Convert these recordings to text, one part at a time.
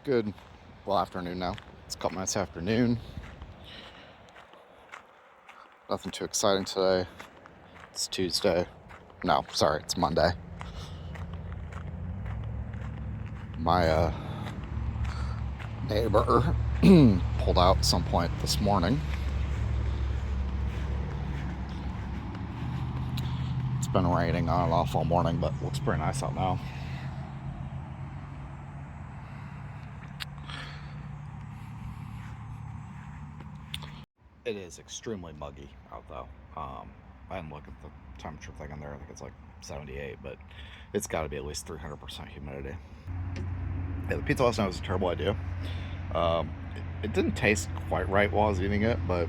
Good, well, afternoon now. It's a couple minutes after noon. Nothing too exciting today. It's Tuesday. No, sorry, it's Monday. My neighbor pulled out at some point this morning. It's been raining on and off all morning, but it looks pretty nice out now. It is extremely muggy out though. I didn't look at the temperature thing on there. I think it's like 78, but it's got to be at least 300% humidity. Yeah, the pizza last night was a terrible idea. It didn't taste quite right while I was eating it, but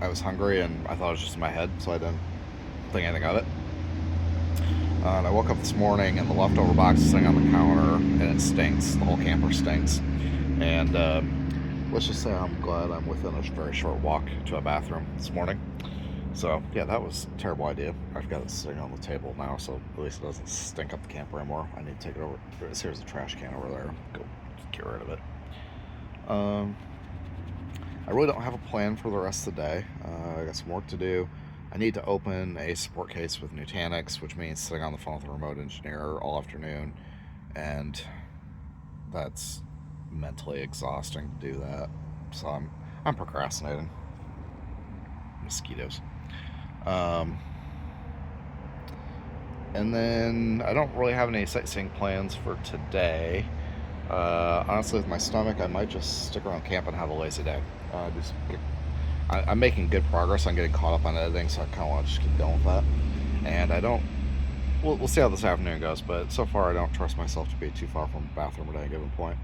I was hungry and I thought it was just in my head, so I didn't think anything of it. And I woke up this morning and the leftover box is sitting on the counter and it stinks. The whole camper stinks. And let's just say I'm glad I'm within a very short walk to a bathroom this morning. So yeah, that was a terrible idea. I've got it sitting on the table now, so at least it doesn't stink up the camper anymore. I need to take it over. Here's the trash can over there. Go get rid of it. I really don't have a plan for the rest of the day. I got some work to do. I need to open a support case with Nutanix, which means sitting on the phone with a remote engineer all afternoon, and that's mentally exhausting to do that. So I'm procrastinating. Mosquitoes. And then I don't really have any sightseeing plans for today. Honestly, with my stomach, I might just stick around camp and have a lazy day. I'm making good progress on getting caught up on editing, so I kind of want to just keep going with that. And I don't. We'll see how this afternoon goes, but so far I don't trust myself to be too far from the bathroom at any given point.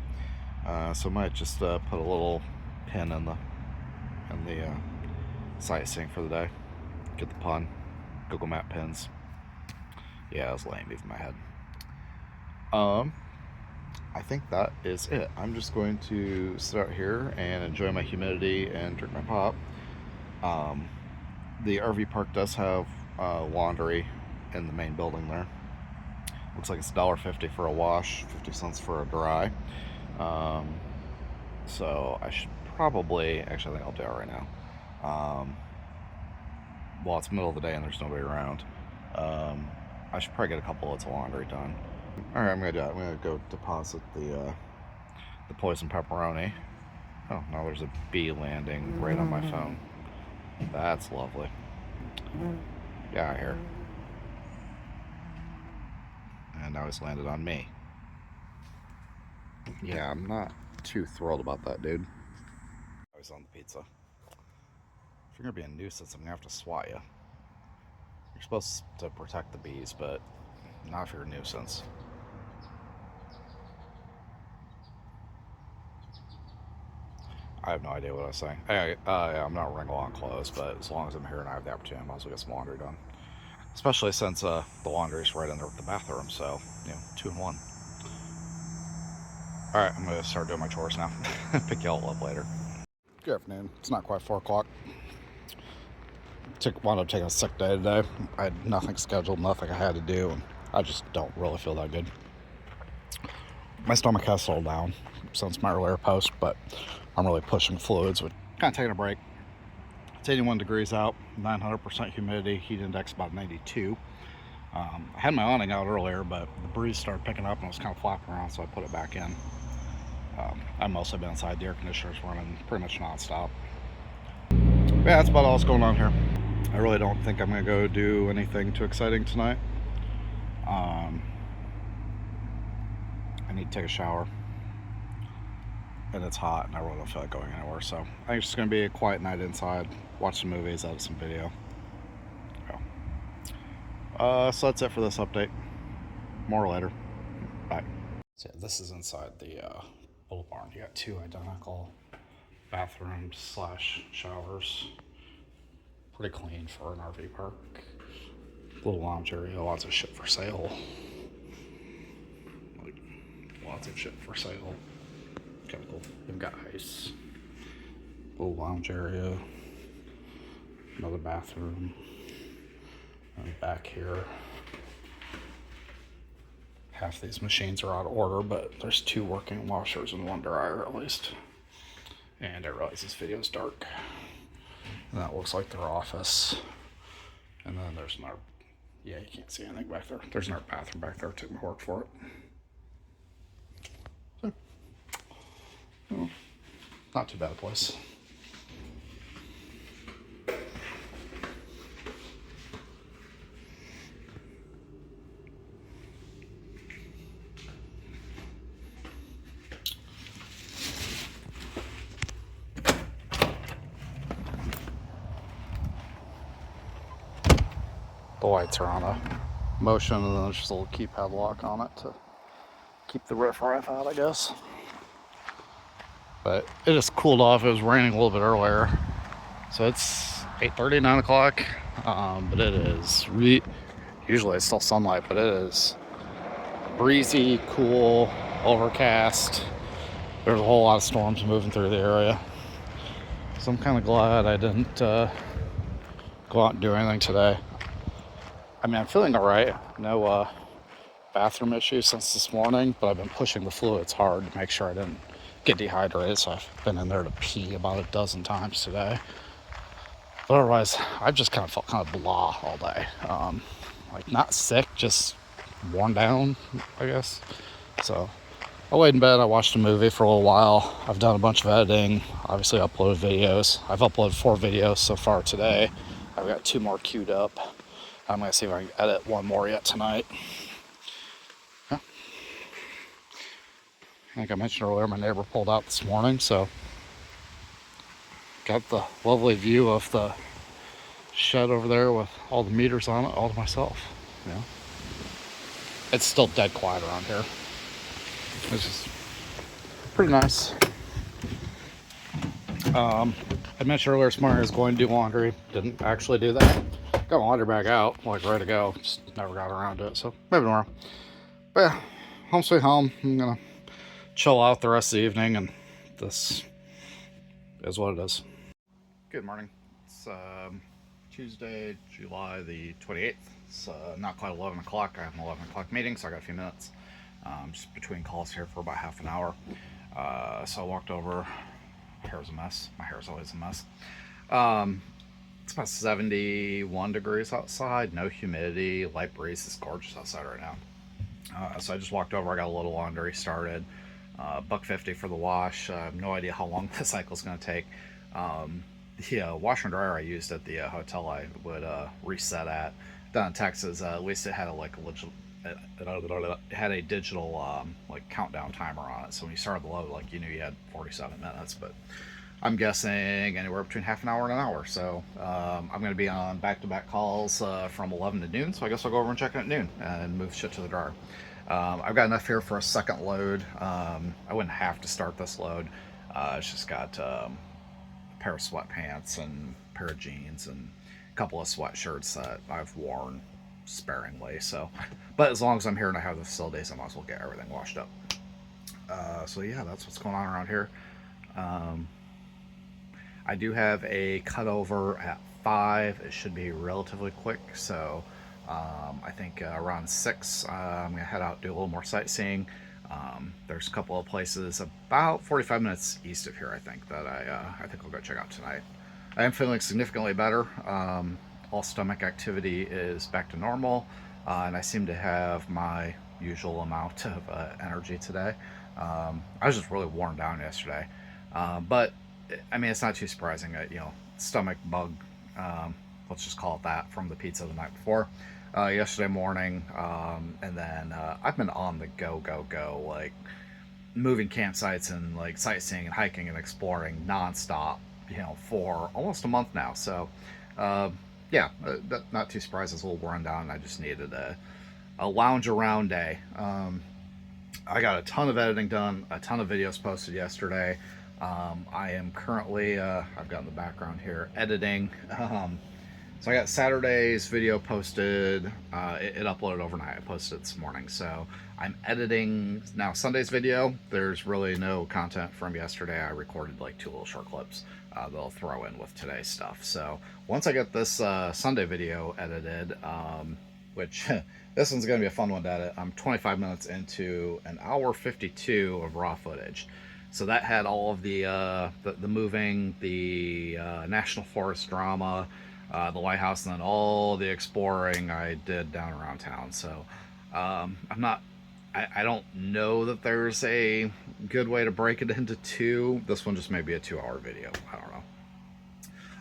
So I might just put a little pin in the sightseeing for the day. Get the pun. Google Map pins. Yeah, that was lame, even my head. I think that is it. I'm just going to sit out here and enjoy my humidity and drink my pop. The RV park does have laundry in the main building there. Looks like it's $1.50 for a wash, 50 cents for a dry. So I should probably, actually I think I'll do it right now. Well, it's middle of the day and there's nobody around. I should probably get a couple loads of laundry done. Alright, I'm gonna do it. I'm gonna go deposit the poison pepperoni. Oh, now there's a bee landing right on my phone. That's lovely. Get out of here. And now he's landed on me. Yeah, I'm not too thrilled about that, dude. I was on the pizza. If you're gonna be a nuisance, I'm gonna have to swat you. You're supposed to protect the bees, but not if you're a nuisance. I have no idea what I was saying. Anyway, I'm not running along close, but as long as I'm here and I have the opportunity, I might as well get some laundry done. Especially since the laundry's right in there with the bathroom, so, 2 in 1. Alright, I'm going to start doing my chores now. Pick y'all up later. Good afternoon. It's not quite 4 o'clock. Wound up taking a sick day today. I had nothing scheduled, nothing I had to do, and I just don't really feel that good. My stomach has slowed down since my earlier post, but I'm really pushing fluids. Kind of taking a break. It's 81 degrees out, 900% humidity, heat index about 92. I had my awning out earlier, but the breeze started picking up and it was kind of flapping around, so I put it back in. I've mostly been inside. The air conditioner's running pretty much non-stop. Yeah, that's about all that's going on here. I really don't think I'm going to go do anything too exciting tonight. I need to take a shower. And it's hot and I really don't feel like going anywhere, so I think it's just going to be a quiet night inside, watch some movies, edit some video. So that's it for this update. More later. Bye. So yeah, this is inside the little barn. You got 2 identical bathrooms / showers. Pretty clean for an RV park. Little lounge area, lots of shit for sale. Like, lots of shit for sale. Kind of cool. We've got ice. Little lounge area. Another bathroom. And back here. half these machines are out of order, but there's 2 working washers and 1 dryer at least. And I realize this video is dark. And that looks like their office. And then there's another, yeah, you can't see anything back there. There's another bathroom back there. It took me work for it. So, well, not too bad a place. The lights are on a motion, and then there's just a little keypad lock on it to keep the riffraff out, I guess. But it just cooled off. It was raining a little bit earlier, so it's 8:30, 9 o'clock. But it is usually it's still sunlight, but it is breezy, cool, overcast. There's a whole lot of storms moving through the area, so I'm kind of glad I didn't go out and do anything today. I mean, I'm feeling all right. No bathroom issues since this morning, but I've been pushing the fluids hard to make sure I didn't get dehydrated, so I've been in there to pee about a dozen times today. But otherwise, I've just kind of felt kind of blah all day. Like, not sick, just worn down, I guess. So I laid in bed, I watched a movie for a little while. I've done a bunch of editing, obviously uploaded videos. I've uploaded 4 videos so far today. I've got 2 more queued up. I'm going to see if I can edit 1 more yet tonight. Yeah. I think I mentioned earlier, my neighbor pulled out this morning, so got the lovely view of the shed over there with all the meters on it all to myself. Yeah. It's still dead quiet around here. It's just pretty nice. I mentioned earlier this morning I was going to do laundry. Didn't actually do that. Got my laundry bag out, like ready to go. Just never got around to it, so maybe tomorrow. But yeah, home sweet home. I'm gonna chill out the rest of the evening, and this is what it is. Good morning. It's Tuesday, July the 28th. It's not quite 11 o'clock. I have an 11 o'clock meeting, so I got a few minutes. Just between calls here for about half an hour. So I walked over. Hair's a mess. My hair's always a mess. It's about 71 degrees outside, no humidity, light breeze. It's gorgeous outside right now. So I just walked over. I got a little laundry started. $1.50 for the wash. I have no idea how long the cycle's going to take. The washer and dryer I used at the hotel I would reset at down in Texas. At least it had a digital like countdown timer on it. So when you started the load, like, you knew you had 47 minutes. But I'm guessing anywhere between half an hour and an hour. So I'm going to be on back-to-back calls from 11 to noon. So I guess I'll go over and check it at noon and move shit to the dryer. I've got enough here for a second load. I wouldn't have to start this load. It's just got a pair of sweatpants and a pair of jeans and a couple of sweatshirts that I've worn sparingly. So, but as long as I'm here and I have the facilities, I might as well get everything washed up. So yeah, that's what's going on around here. I do have a cutover at 5. It should be relatively quick. So I think around 6, I'm gonna head out, do a little more sightseeing. There's a couple of places about 45 minutes east of here, I think, that I think I'll go check out tonight. I am feeling significantly better. All stomach activity is back to normal, and I seem to have my usual amount of energy today. I was just really worn down yesterday, but I mean, it's not too surprising. Stomach bug, let's just call it that, from the pizza the night before. Yesterday morning, and then I've been on the go, like moving campsites and like sightseeing and hiking and exploring nonstop, for almost a month now. So, yeah, not too surprised. I was a little worn down. I just needed a lounge around day. I got a ton of editing done, a ton of videos posted yesterday. I am currently, I've got in the background here, editing. So I got Saturday's video posted. It uploaded overnight. I posted it this morning. So I'm editing now Sunday's video. There's really no content from yesterday. I recorded like 2 little short clips that I'll throw in with today's stuff. So once I get this Sunday video edited, which this one's going to be a fun one to edit. I'm 25 minutes into an hour 52 of raw footage. So that had all of the moving, the National Forest drama, the lighthouse, and then all the exploring I did down around town. So I don't know that there's a good way to break it into two. This one just may be a 2-hour video. I don't know.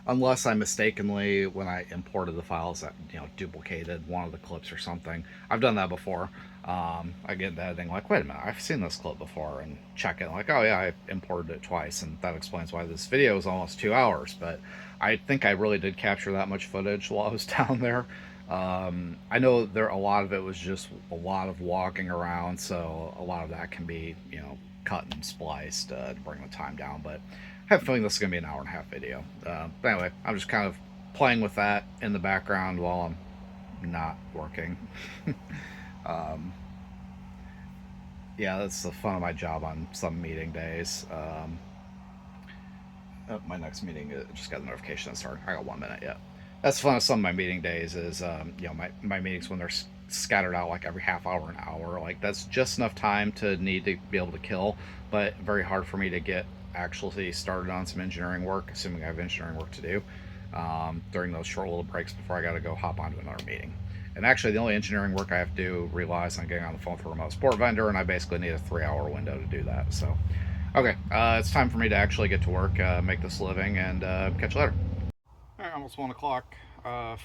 Unless I mistakenly, when I imported the files, that duplicated one of the clips or something. I've done that before. I get the editing like, wait a minute, I've seen this clip before, and check it like, oh yeah, I imported it twice, and that explains why this video is almost 2 hours. But I think I really did capture that much footage while I was down there. I know a lot of it was just a lot of walking around, so a lot of that can be cut and spliced to bring the time down. But I have a feeling this is going to be an hour-and-a-half video. But anyway, I'm just kind of playing with that in the background while I'm not working. Yeah, that's the fun of my job on some meeting days. My next meeting just got the notification that started. I got 1 minute yet. That's fun of some of my meeting days is, my meetings when they're scattered out like every half hour, an hour. Like that's just enough time to need to be able to kill, but very hard for me to get actually started on some engineering work, assuming I have engineering work to do during those short little breaks before I got to go hop onto another meeting. And actually, the only engineering work I have to do relies on getting on the phone with a remote support vendor, and I basically need a 3-hour window to do that. So, okay, it's time for me to actually get to work, make this living, and catch you later. All right, almost 1 o'clock.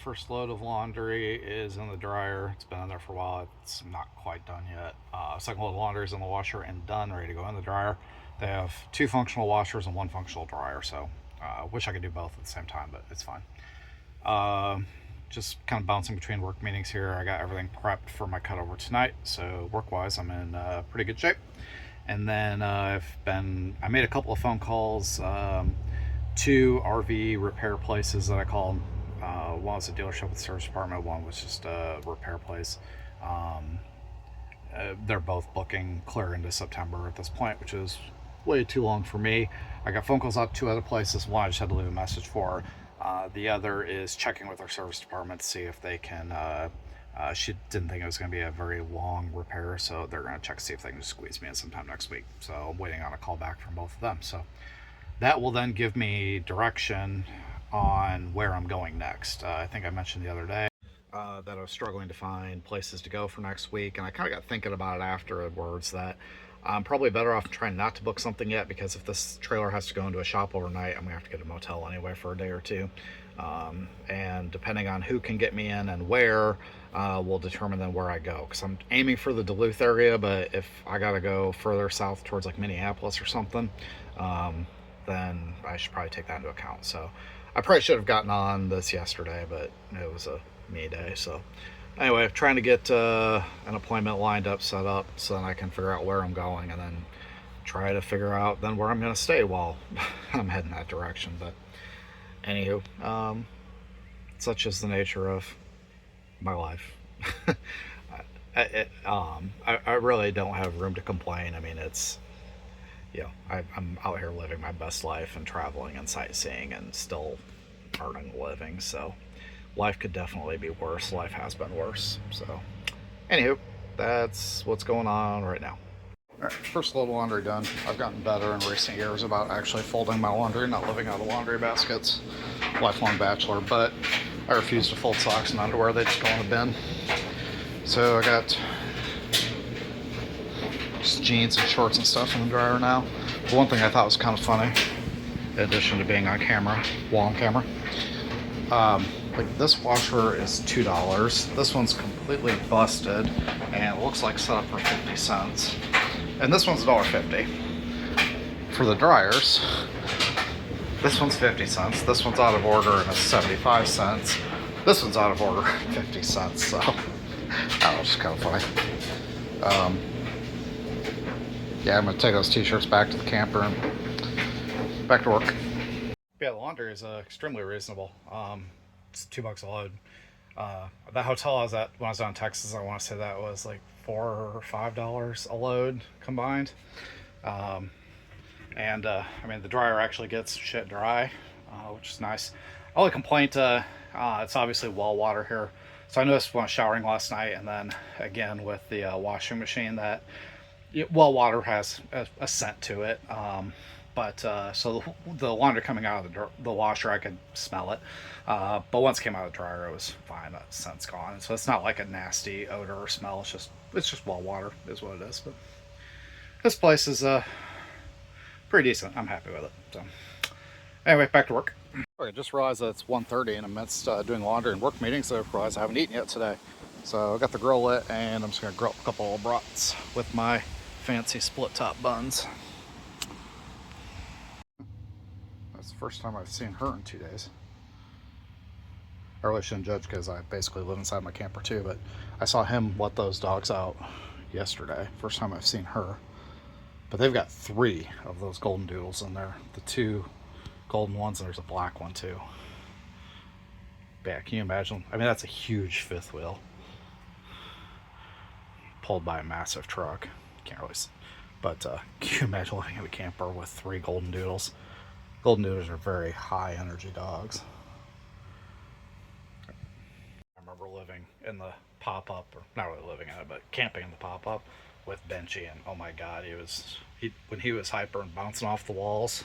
First load of laundry is in the dryer. It's been in there for a while. It's not quite done yet. Second load of laundry is in the washer and done, ready to go in the dryer. They have 2 functional washers and 1 functional dryer, so wish I could do both at the same time, but it's fine. Just kind of bouncing between work meetings here. I got everything prepped for my cutover tonight, so work-wise, I'm in pretty good shape. And then I made a couple of phone calls to RV repair places that I called. One was a dealership with service department, one was just a repair place. They're both booking clear into September at this point, which is way too long for me. I got phone calls out to 2 other places. One I just had to leave a message for. The other is checking with our service department to see if they can, she didn't think it was going to be a very long repair, so they're going to check to see if they can just squeeze me in sometime next week. So I'm waiting on a call back from both of them. So that will then give me direction on where I'm going next. I think I mentioned the other day that I was struggling to find places to go for next week, and I kind of got thinking about it afterwards that I'm probably better off trying not to book something yet, because if this trailer has to go into a shop overnight, I'm gonna have to get a motel anyway for a day or two. And depending on who can get me in and where, will determine then where I go. Because I'm aiming for the Duluth area, but if I gotta go further south towards like Minneapolis or something, then I should probably take that into account. So I probably should have gotten on this yesterday, but it was a me day. So anyway, I'm trying to get an appointment lined up, set up, so then I can figure out where I'm going, and then try to figure out then where I'm going to stay while I'm heading that direction. But anywho, such is the nature of my life. I really don't have room to complain. I mean, it's, I'm out here living my best life and traveling and sightseeing and still earning a living, so life could definitely be worse. Life has been worse. So anywho, that's what's going on right now. All right, first load of laundry done. I've gotten better in recent years about actually folding my laundry, not living out of laundry baskets. Lifelong bachelor, but I refuse to fold socks and underwear. They just go in the bin. So I got just jeans and shorts and stuff in the dryer now. But one thing I thought was kind of funny, in addition to being on camera, on camera, like this washer is $2. This one's completely busted and it looks like set up for 50 cents. And this one's $1.50. For the dryers, this one's 50 cents. This one's out of order and it's 75 cents. This one's out of order, 50 cents. So, I don't know, it's just kind of funny. Yeah, I'm gonna take those t-shirts back to the camper and back to work. Yeah, the laundry is extremely reasonable. It's $2 a load. The hotel I was at when I was down in Texas, I want to say that was like $4 or $5 a load combined. I mean, the dryer actually gets shit dry, which is nice. Only complaint, it's obviously well water here, So I noticed when I was showering last night, and then again with the washing machine, that well, water has a scent to it. But so the laundry coming out of the washer, I could smell it. But once it came out of the dryer, it was fine. That scent's gone. So it's not like a nasty odor or smell. It's just well water is what it is. But this place is pretty decent. I'm happy with it. So anyway, back to work. Okay, just realized that it's 1:30 and amidst doing laundry and work meetings, so I realized I haven't eaten yet today. So I got the grill lit, and I'm just gonna grill up a couple of brats with my fancy split top buns. That's the first time I've seen her in 2 days. I really shouldn't judge because I basically live inside my camper too, but I saw him let those dogs out yesterday. First time I've seen her. But they've got 3 of those golden doodles in there. The 2 golden ones, and there's a black one too. Yeah, can you imagine? I mean, that's a huge fifth wheel pulled by a massive truck. Can't really, but can you imagine living in a camper with 3 golden doodles? Golden doodles are very high energy dogs. I remember living in the pop-up, or not really living in it, but camping in the pop-up with Benchy, and oh my god, when he was hyper and bouncing off the walls.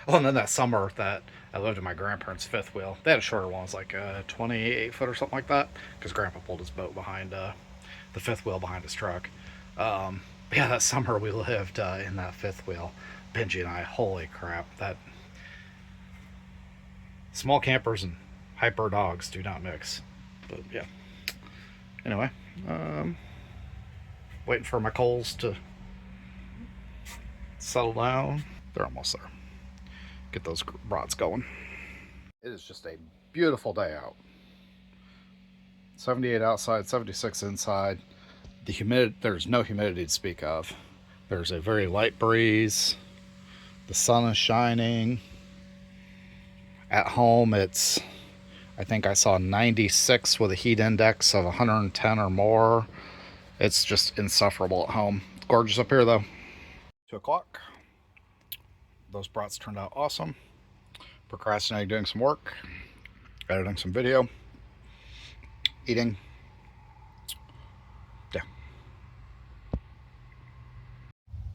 Oh, and then that summer that I lived in my grandparents' fifth wheel, they had a shorter one. It was like 28 foot or something like that, because Grandpa pulled his boat behind the fifth wheel behind his truck. Yeah, that summer we lived in that fifth wheel. Benji and I, holy crap, that small campers and hyper dogs do not mix. But yeah. Anyway, waiting for my coals to settle down. They're almost there. Get those rods going. It is just a beautiful day out. 78 outside, 76 inside. There's no humidity to speak of. There's a very light breeze. The sun is shining. At home, I think I saw 96 with a heat index of 110 or more. It's just insufferable at home. It's gorgeous up here though. 2 o'clock. Those brats turned out awesome. Procrastinating doing some work, editing some video, eating. Yeah.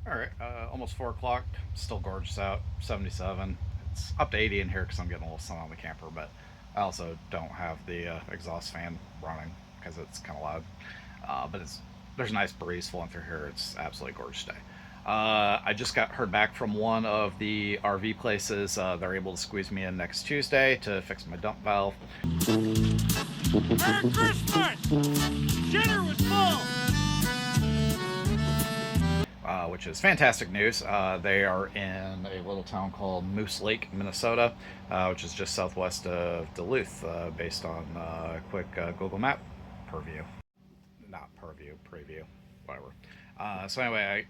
Alright, almost 4 o'clock. Still gorgeous out. 77. It's up to 80 in here because I'm getting a little sun on the camper, but I also don't have the exhaust fan running because it's kind of loud. But there's a nice breeze flowing through here. It's absolutely gorgeous day. I just heard back from one of the RV places. They're able to squeeze me in next Tuesday to fix my dump valve. Merry Christmas! Dinner was full! Which is fantastic news. They are in a little town called Moose Lake, Minnesota, which is just southwest of Duluth, based on a quick Google Map preview. Not preview, whatever. So anyway,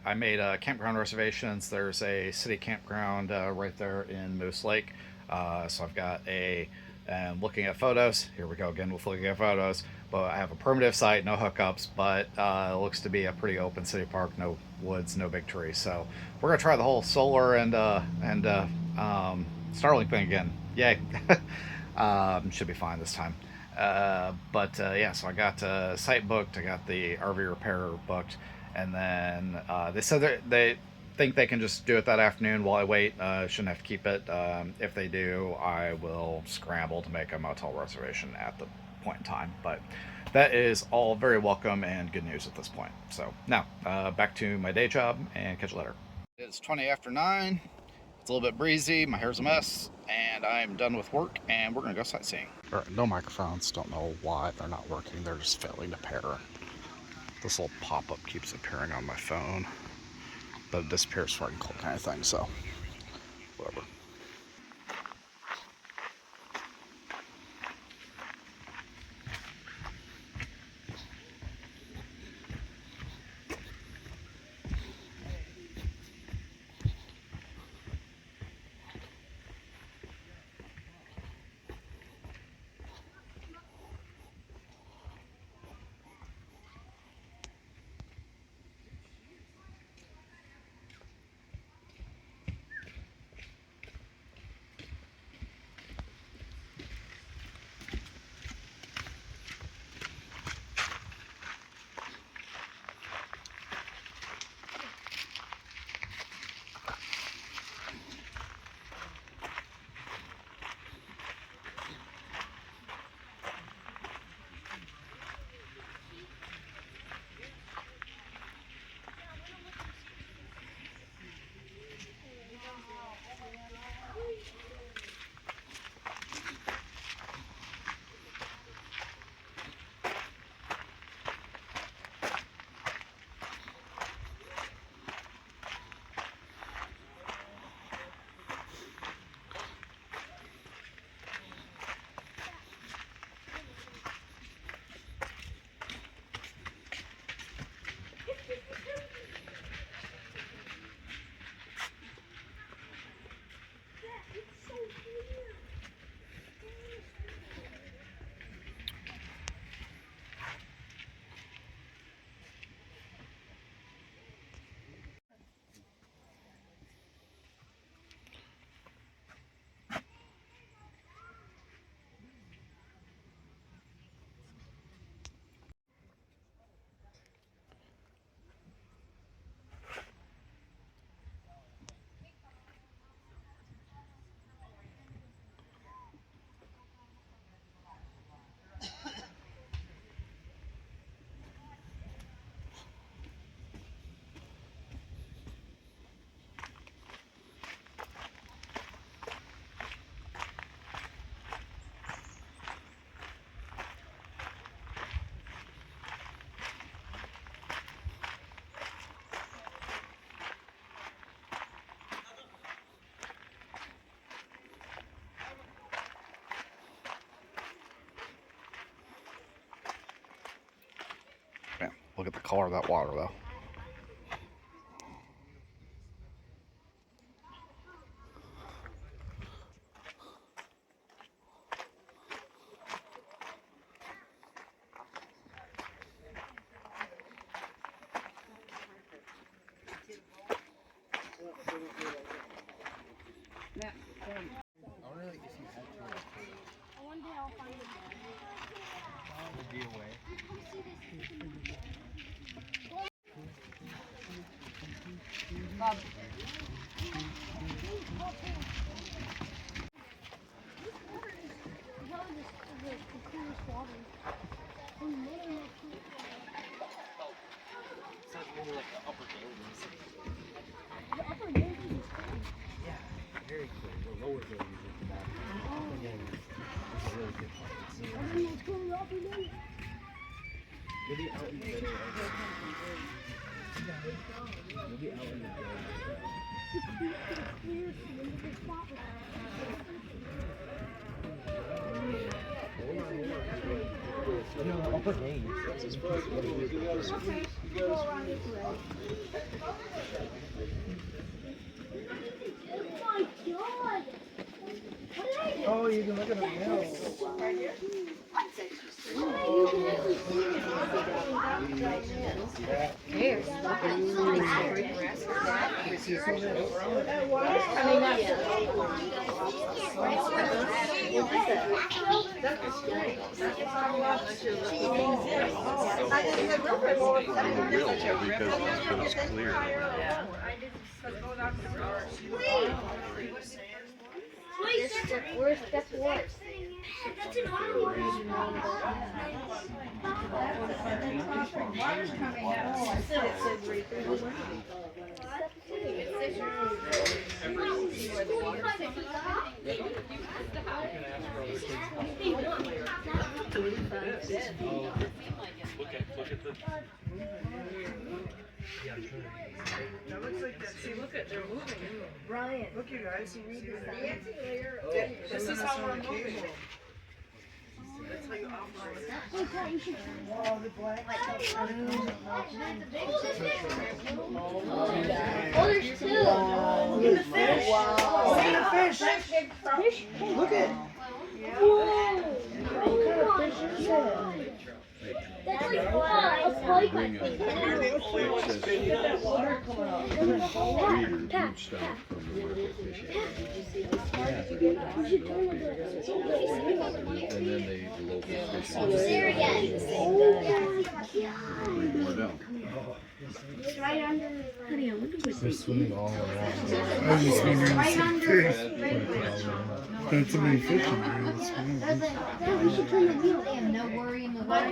I made campground reservations. There's a city campground right there in Moose Lake. So I've got and looking at photos. Here we go again with looking at photos. But I have a primitive site, no hookups, but it looks to be a pretty open city park. No woods, no big trees. So we're gonna try the whole solar and Starlink thing again. Yay! Should be fine this time. Yeah, so I got site booked, I got the RV repair booked, and then they said they think they can just do it that afternoon while I wait. Shouldn't have to keep it. If they do, I will scramble to make a motel reservation at the point in time. But that is all very welcome and good news at this point. So now, back to my day job and catch you later. It's 20 after 9. It's a little bit breezy, my hair's a mess, and I'm done with work, and we're gonna go sightseeing. All right, no microphones, don't know why they're not working, they're just failing to pair. This little pop-up keeps appearing on my phone, but it disappears before I can click anything, so whatever. color of that water though. Oh, you can look at them now. Where's step one? That's an auto. That looks like that. See, look at, they're moving. Brian. Look, you guys. This is how we're moving. That's how you operate. Oh, the black. Oh, there's two. Look at the fish. Wow. Look at the fish. Look at. Whoa. What kind of fish is that? That's like a pike. You're the only one that's been in that water coming up. And then they local fish. There again. Oh my God. It's right under. Honey, I wonder what They're swimming all around. I just wondering right under. That's too many fish in there. It's swimming. We should turn the wheel. They have no worry in the water. I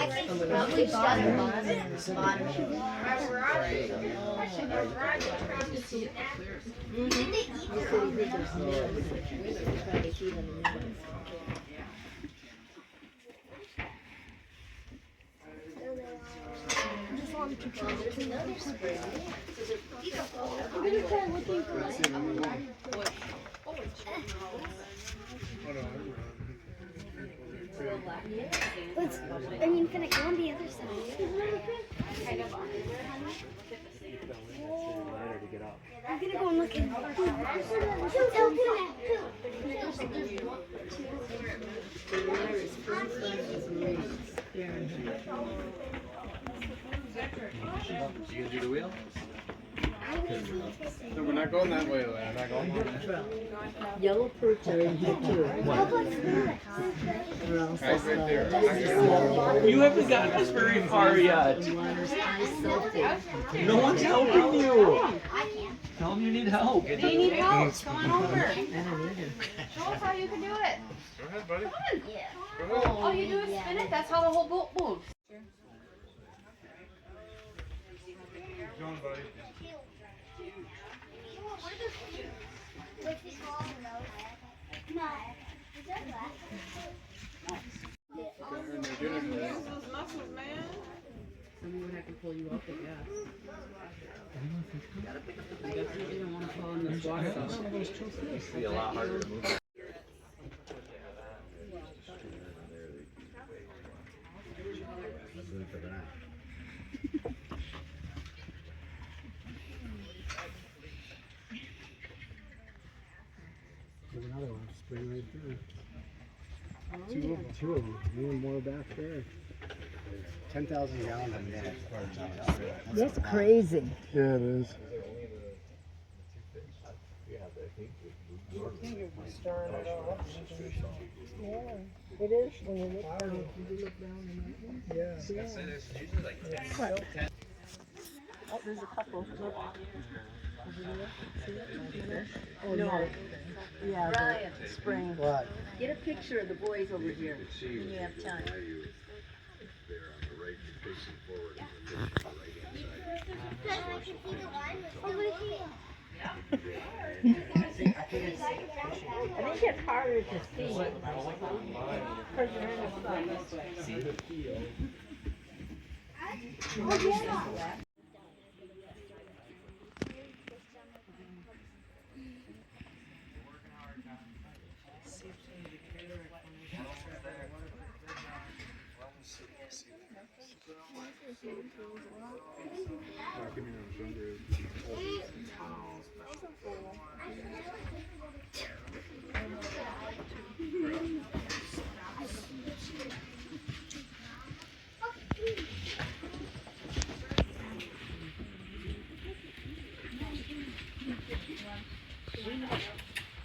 think probably bottom. Did they eat them? There's another spring. I'm gonna try looking for it. Let's, I mean, can I go on the other side? I'm gonna go and look in. You gonna do the wheel? No, we're not going that way. We're not going that way. Yellow perch are in here too. Guys, right there. You haven't gotten us very far yet. No one's helping you. Tell them you need help. Do you need help? Come on over. Show us how you can do it. Go ahead, buddy. Come on. Yeah. Go ahead. All you do is spin it. That's how the whole boat moves. Keep going, buddy. Somebody would have to pull you up, I guess. You definitely don't want to fall in this water. It's be a lot harder to move. Spring right there. Two of them. One more back there. 10,000 gallons a minute. That's crazy. Yeah, it is. It is when you look down. Yeah. Oh, there's a couple. Look. Oh, no. Yeah, the spring. What? Get a picture of the boys over here when you have time. I think it's harder to see because you're in the sun.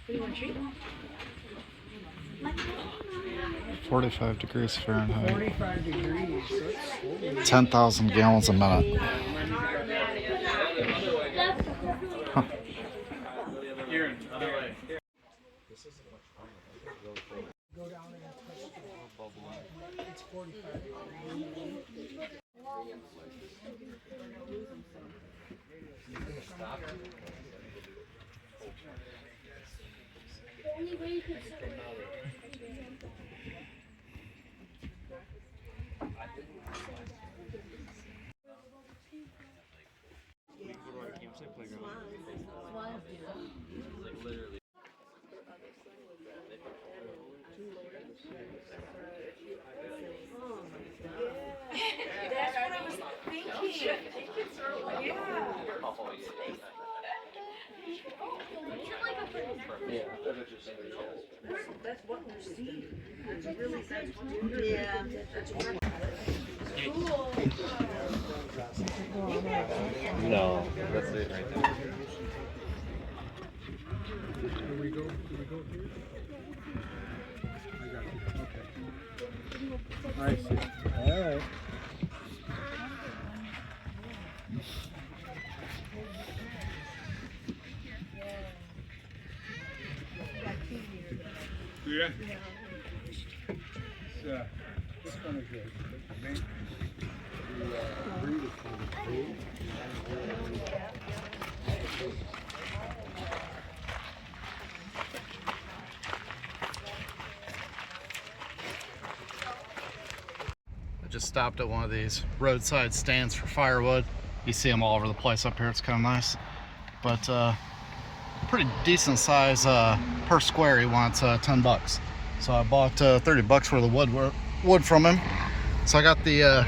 Do you want a treat? 45 degrees Fahrenheit. 45 degrees. 10,000 gallons a minute. Huh. Go down and it's 45 degrees. That's what I was thinking. Yeah. That's what we're seeing. That's really, that's what yeah. That's cool. No, that's it right there. Can we go here? I got you. Okay. I see. All right. Yeah. So, this one is good. The breed is kind of cool. I just stopped at one of these roadside stands for firewood. You see them all over the place up here. It's kind of nice, but pretty decent size per square. He wants 10 bucks. So I bought 30 bucks worth of wood from him. So I got the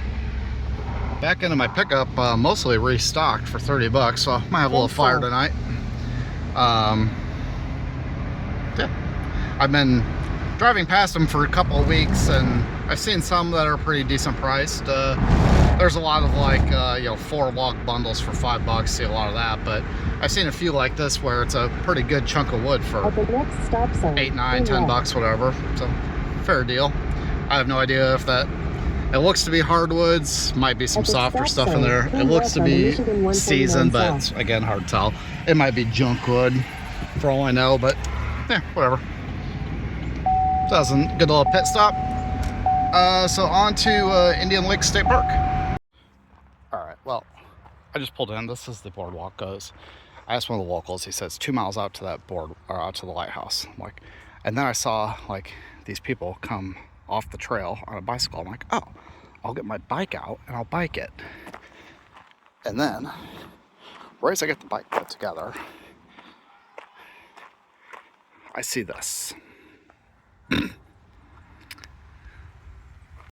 back end of my pickup mostly restocked for 30 bucks. So I might have a little fire tonight. Yeah, I've been driving past them for a couple of weeks, and I've seen some that are pretty decent priced. There's a lot of like 4 log bundles for 5 bucks. See a lot of that, but I've seen a few like this where it's a pretty good chunk of wood for 8, 9, 10 bucks, whatever. So fair deal. I have no idea if that. It looks to be hardwoods. Might be some softer stuff in there. It looks to be seasoned, but it's, again, hard to tell. It might be junk wood, for all I know. But yeah, whatever. So that was a good little pit stop. So on to Indian Lake State Park. All right, well, I just pulled in. This is the boardwalk goes. I asked one of the locals. He says 2 miles out to that out to the lighthouse. I'm like, and then I saw like these people come off the trail on a bicycle. I'm like, oh, I'll get my bike out and I'll bike it. And then, right as I get the bike put together, I see this.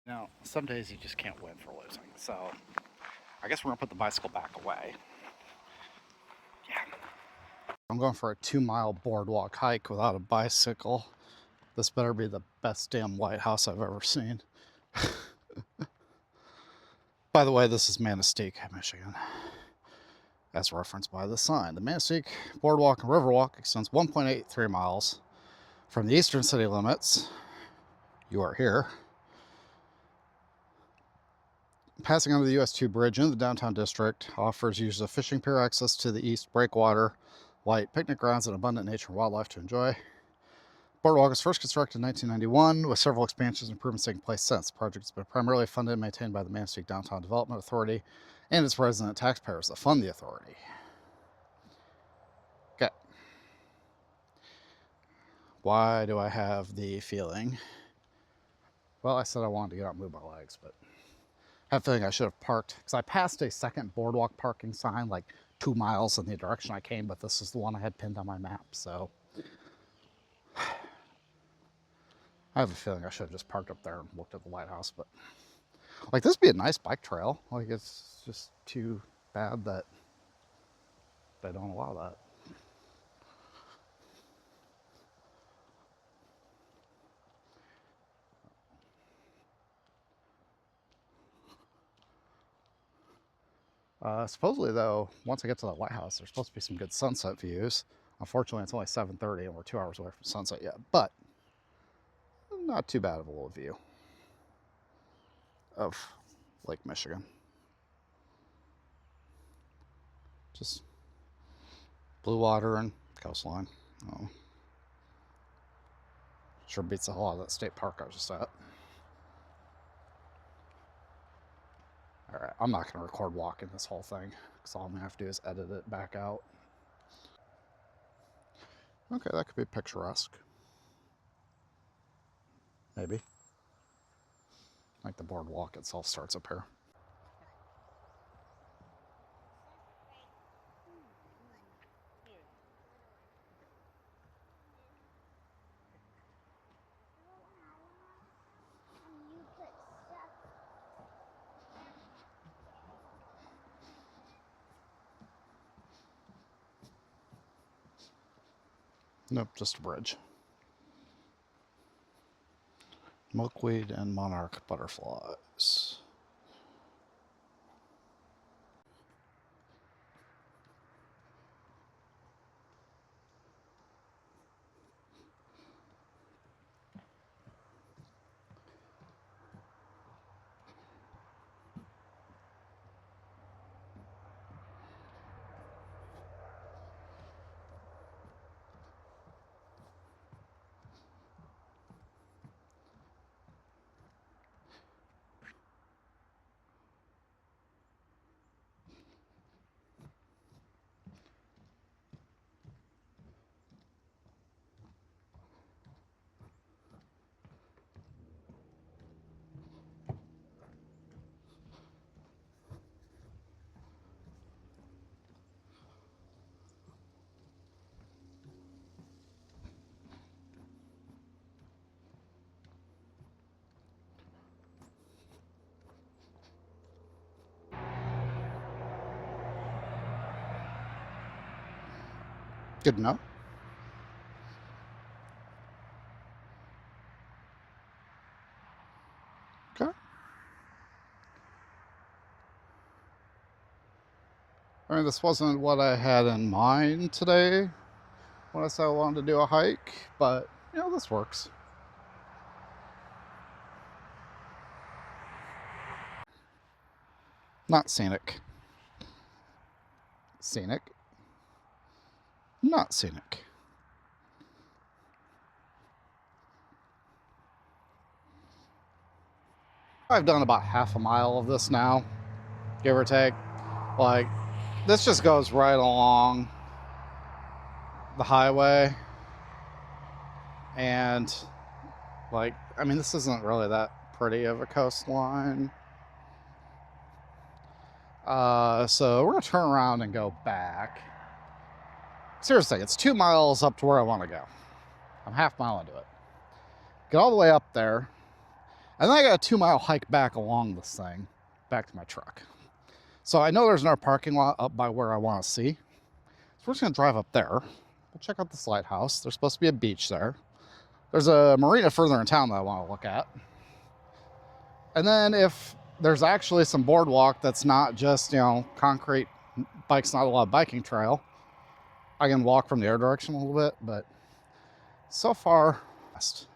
Now, some days you just can't win for losing. So, I guess we're gonna put the bicycle back away. Yeah. I'm going for a 2 mile boardwalk hike without a bicycle. This better be the best damn lighthouse I've ever seen. By the way, this is Manistique, Michigan. As referenced by the sign. The Manistique Boardwalk and Riverwalk extends 1.83 miles from the eastern city limits. You are here. Passing under the US 2 bridge into the downtown district offers users a fishing pier access to the East Breakwater Light picnic grounds and abundant nature and wildlife to enjoy. Boardwalk was first constructed in 1991 with several expansions and improvements taking place since. The project has been primarily funded and maintained by the Manistique Downtown Development Authority and its resident taxpayers that fund the authority. Okay. Why do I have the feeling? Well, I said I wanted to get out and move my legs, but I have a feeling I should have parked because I passed a second boardwalk parking sign like 2 miles in the direction I came, but this is the one I had pinned on my map, so I have a feeling I should have just parked up there and looked at the lighthouse. But like, this would be a nice bike trail. Like, it's just too bad that they don't allow that. Supposedly, though, once I get to the lighthouse, there's supposed to be some good sunset views. Unfortunately, it's only 7:30 and we're 2 hours away from sunset yet, but not too bad of a little view of Lake Michigan. Just blue water and coastline. Oh. Sure beats the hell out of that state park I was just at. Alright, I'm not going to record walking this whole thing, because all I'm going to have to do is edit it back out. Okay, that could be picturesque. Maybe. Like the boardwalk itself starts up here. Nope, just a bridge. Milkweed and monarch butterflies. Good enough. Okay. I mean, this wasn't what I had in mind today when I said I wanted to do a hike, but, you know, this works. Not scenic. Scenic. Not scenic. I've done about half a mile of this now, give or take. Like, this just goes right along the highway. And, like, I mean, this isn't really that pretty of a coastline. So we're going to turn around and go back. Seriously, it's 2 miles up to where I want to go. I'm half mile into it. Get all the way up there. And then I got a 2 mile hike back along this thing, back to my truck. So I know there's another parking lot up by where I want to see. So we're just going to drive up there. We'll check out this lighthouse. There's supposed to be a beach there. There's a marina further in town that I want to look at. And then if there's actually some boardwalk that's not just, you know, concrete, bikes, not a lot of biking trail, I can walk from the other direction a little bit, but so far,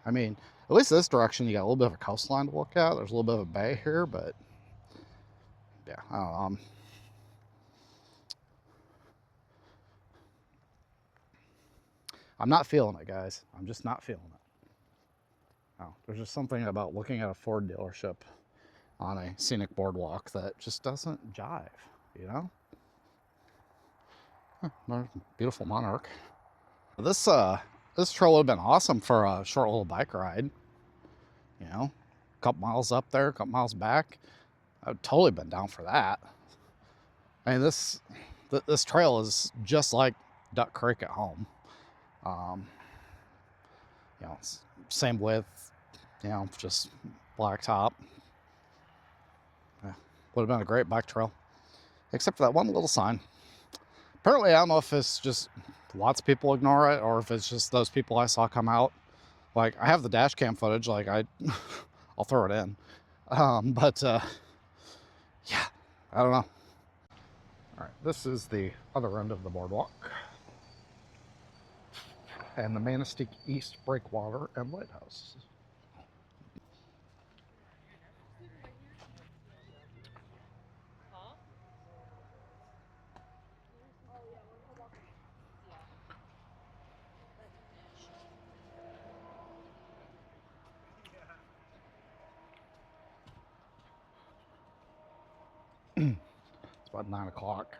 I mean, at least this direction, you got a little bit of a coastline to look at. There's a little bit of a bay here, but yeah, I don't know. I'm not feeling it, guys. I'm just not feeling it. No, there's just something about looking at a Ford dealership on a scenic boardwalk that just doesn't jive, you know? Beautiful Monarch. This trail would have been awesome for a short little bike ride. You know, a couple miles up there, a couple miles back. I've totally been down for that. I mean, this trail is just like Duck Creek at home. You know, same width, you know, just blacktop. Yeah, would have been a great bike trail, except for that one little sign. Apparently, I don't know if it's just lots of people ignore it or if it's just those people I saw come out. Like, I have the dash cam footage, like I'll throw it in. Yeah, I don't know. All right, this is the other end of the boardwalk. And the Manistique East Breakwater and Lighthouse. It's about 9 o'clock.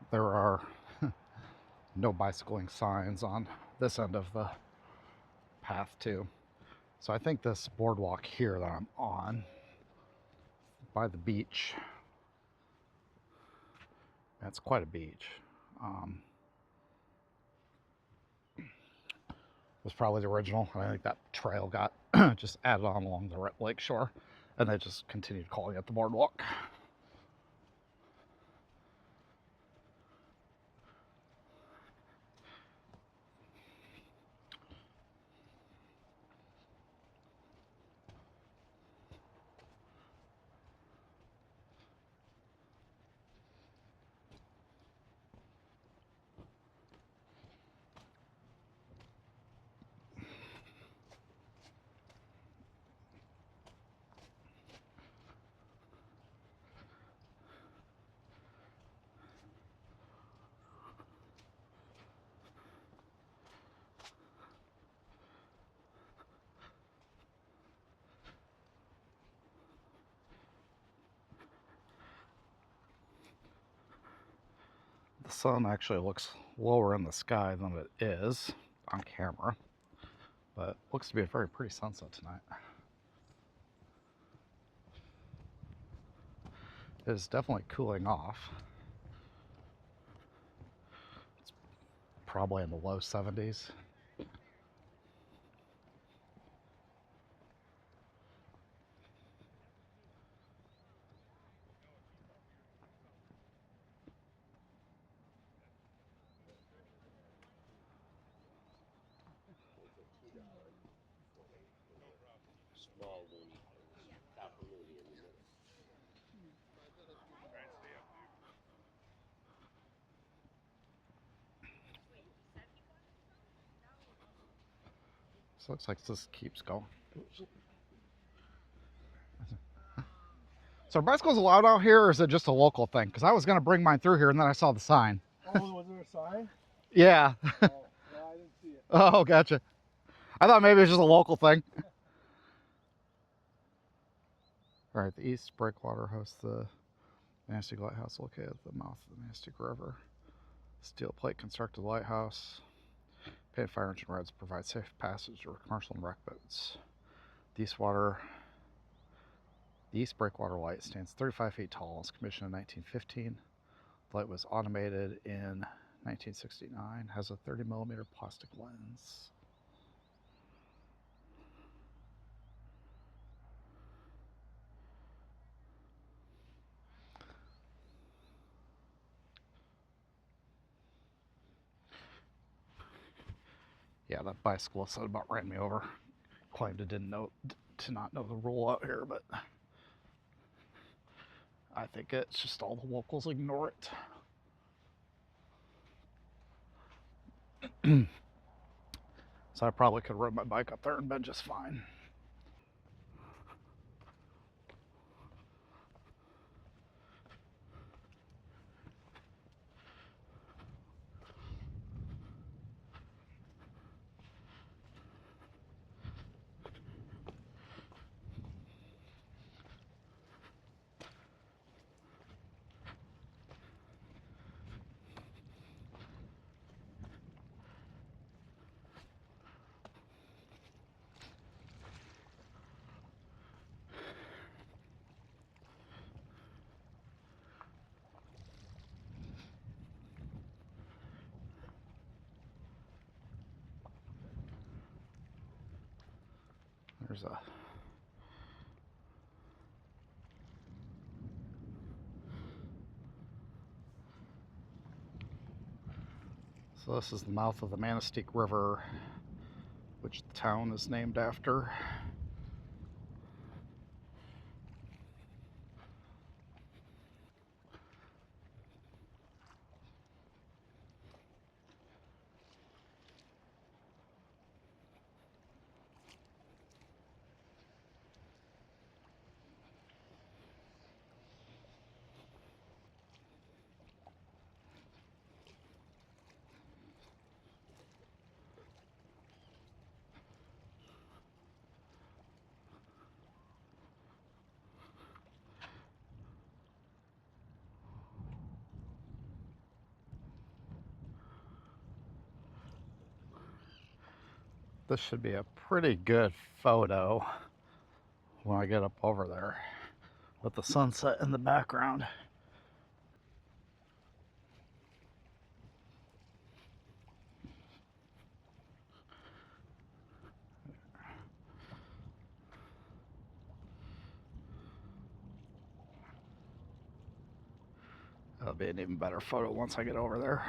There are no bicycling signs on this end of the path too. So I think this boardwalk here that I'm on by the beach, that's quite a beach, was probably the original. I think that trail got just added on along the lake shore and they just continued calling it the boardwalk. The sun actually looks lower in the sky than it is on camera, but it looks to be a very pretty sunset tonight. It is definitely cooling off. It's probably in the low 70s. So it looks like this keeps going. So are bicycles allowed out here, or is it just a local thing? Because I was going to bring mine through here, and then I saw the sign. Oh, was there a sign? Yeah. Oh, no, I didn't see it. Oh, gotcha. I thought maybe it was just a local thing. All right, the East Breakwater hosts the Manistique Lighthouse located at the mouth of the Manistique River. Steel plate constructed lighthouse. Painted fire engine roads provide safe passage for commercial and wreck boats. The Eastwater The East Breakwater light stands 35 feet tall, was commissioned in 1915. The light was automated in 1969, has a 30 millimeter plastic lens. Yeah, that bicyclist that about ran me over claimed to not know the rule out here, but I think it's just all the locals ignore it. So I probably could ride my bike up there and been just fine. There's a So this is the mouth of the Manistique River, which the town is named after. This should be a pretty good photo when I get up over there with the sunset in the background. That'll be an even better photo once I get over there.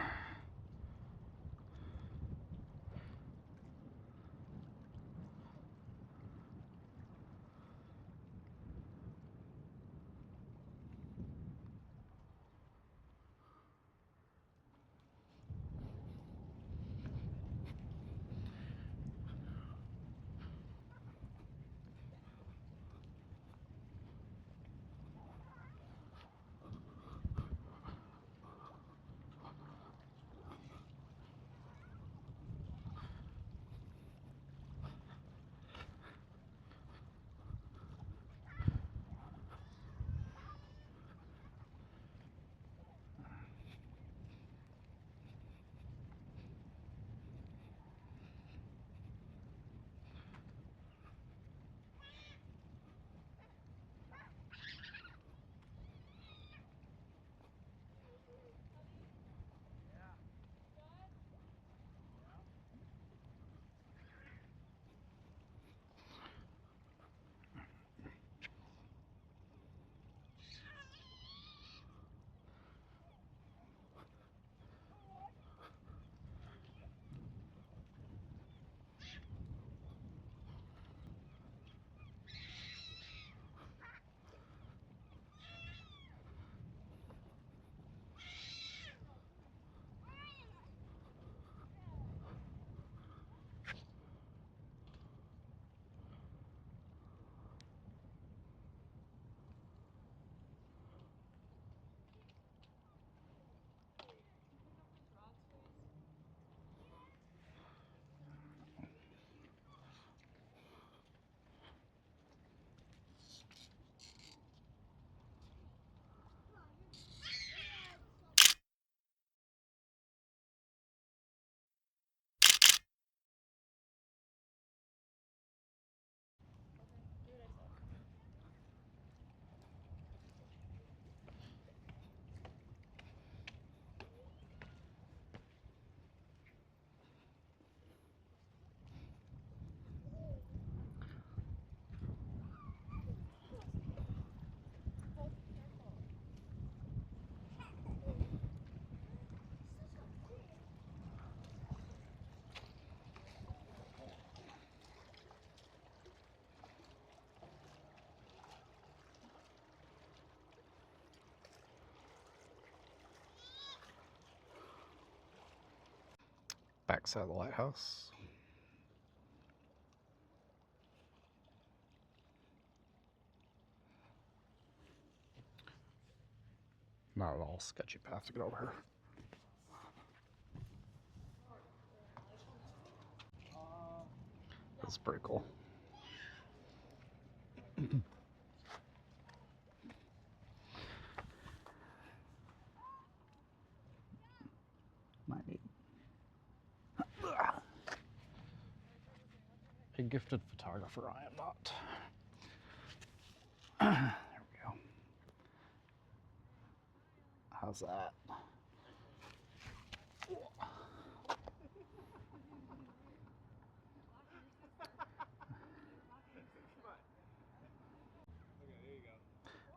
backside of the lighthouse. Not at all sketchy path to get over here. That's pretty cool. Might need a gifted photographer. I am not. There we go. How's that?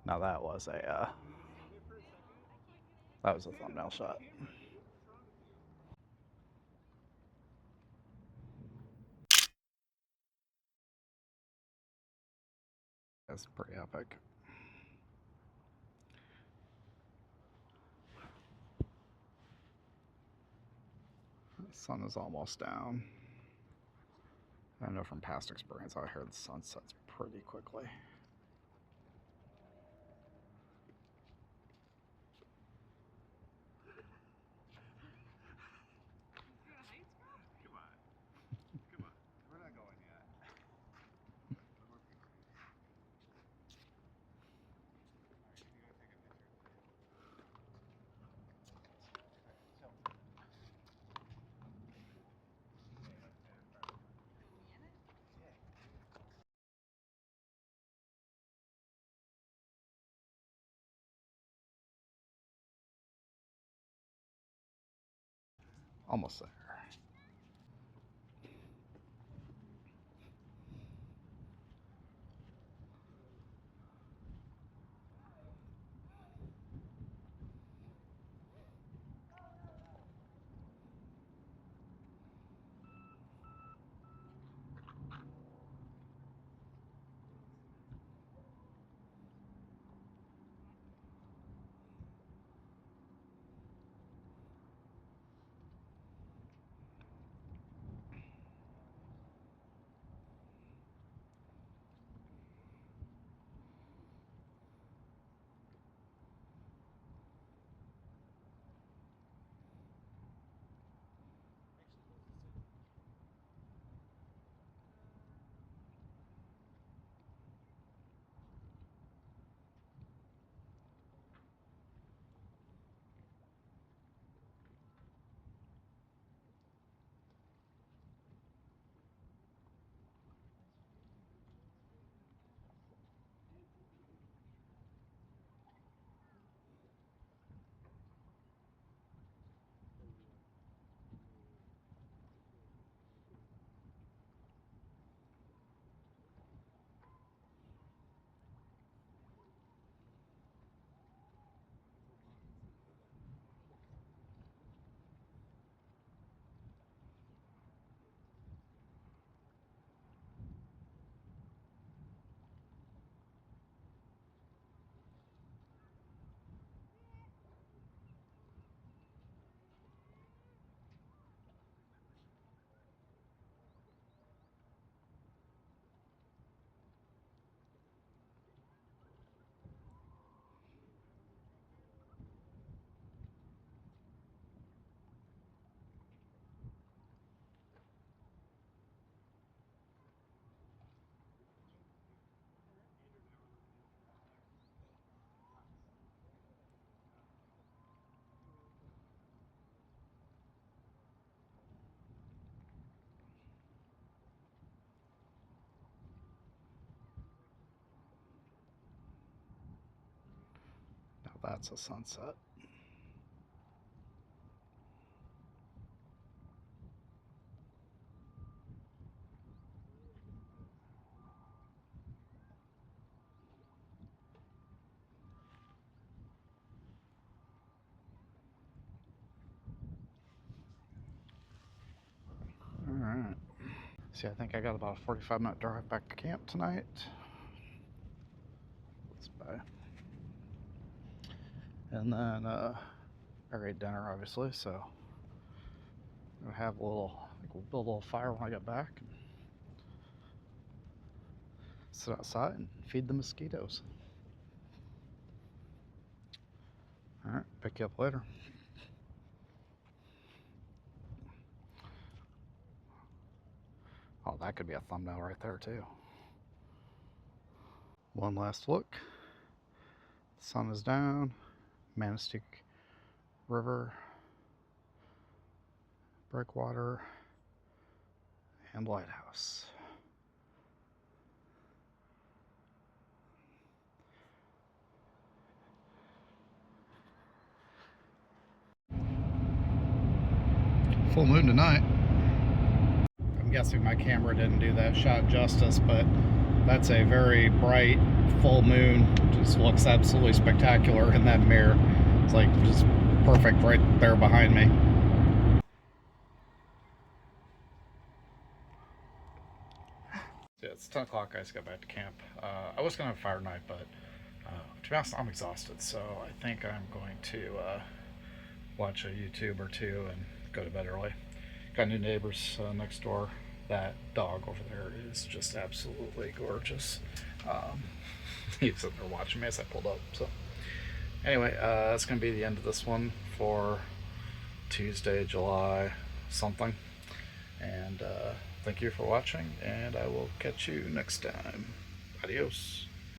Now that was a thumbnail shot. That's pretty epic. The sun is almost down. I know from past experience out here the sun sets pretty quickly. Almost there. Now that's a sunset. All right. See, I think I got about a 45-minute drive back to camp tonight. Let's buy. And then I ate dinner, obviously, so I'll have a little, build a little fire when I get back. Sit outside and feed the mosquitoes. All right, pick you up later. Oh, that could be a thumbnail right there too. One last look. The sun is down. Manistique River, Breakwater, and Lighthouse. Full moon tonight. I'm guessing my camera didn't do that shot justice, but that's a very bright full moon. Just looks absolutely spectacular in that mirror. It's like just perfect right there behind me. So yeah, it's 10 o'clock, guys, got back to camp. I was gonna have fire night, but to be honest, I'm exhausted, so I think I'm going to watch a YouTube or two and go to bed early. Got new neighbors next door. That dog over there is just absolutely gorgeous. He's sitting there watching me as I pulled up. So anyway, that's going to be the end of this one for Tuesday, July something. And thank you for watching, and I will catch you next time. Adios.